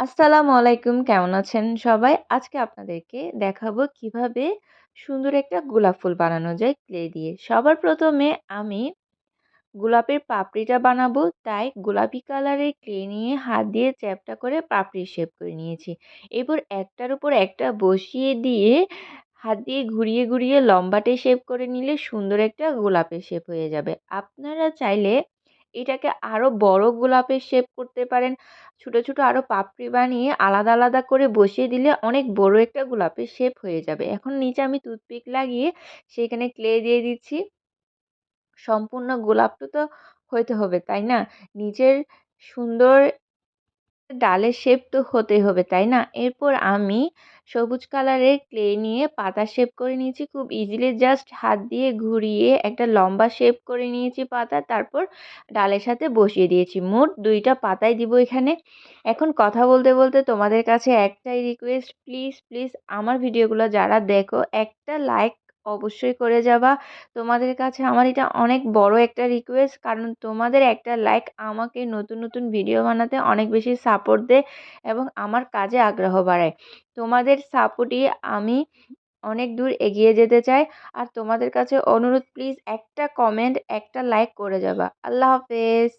আসসালামু আলাইকুম। কেমন আছেন সবাই? আজকে আপনাদেরকে দেখাবো কিভাবে সুন্দর একটা গোলাপ ফুল বানানো যায় ক্লে দিয়ে। সবার ১ম এ আমি গোলাপের পাপড়িটা বানাবো, তাই গোলাপি কালারের ক্লে নিয়ে হাত দিয়ে চ্যাপ্টা করে পাপড়ির শেপ করে নিয়েছি। এরপর একটার উপর একটা বসিয়ে দিয়ে হাত দিয়ে ঘুরিয়ে, ঘুরিয়ে লম্বাটে শেপ করে নিলে সুন্দর একটা গোলাপের শেপ হয়ে যাবে। আপনারা চাইলে এটাকে আরও বড় গোলাপের শেপ করতে পারেন। ছোট, ছোট আরও পাপড়ি বানিয়ে আলাদা, আলাদা করে বসিয়ে দিলে অনেক বড় একটা গোলাপের শেপ হয়ে যাবে। এখন নিচে আমি টুথপিক লাগিয়ে সেখানে ক্লে দিয়ে দিচ্ছি। সম্পূর্ণ গোলাপটা তো হইতে হবে, তাই না? নিচের সুন্দর ডালের শেপ তো হতেই হবে, তাই না? এরপর আমি সবুজ কালারের ক্লে নিয়ে পাতা শেপ করে নিয়েছি। খুব ইজিলি জাস্ট হাত দিয়ে ঘুরিয়ে একটা লম্বা শেপ করে নিয়েছি পাতা। তারপর ডালের সাথে বসিয়ে দিয়েছি। মোট ২ টা পাতাই দিব এখানে। এখন কথা বলতে, বলতে তোমাদের কাছে একটাই রিকোয়েস্ট, প্লিজ, প্লিজ আমার ভিডিওগুলো যারা দেখো একটা লাইক অবশ্যই করে যাবা। তোমাদের কাছে আমার এটা অনেক বড় একটা রিকোয়েস্ট, কারণ তোমাদের একটা লাইক আমাকে নতুন নতুন ভিডিও বানাতে অনেক বেশি সাপোর্ট দেয় এবং আমার কাজে আগ্রহ বাড়ায়। তোমাদের সাপোর্টই আমি অনেক দূর এগিয়ে যেতে চাই। আর তোমাদের কাছে অনুরোধ, প্লিজ একটা কমেন্ট একটা লাইক করে যাবা। আল্লাহ হাফেজ।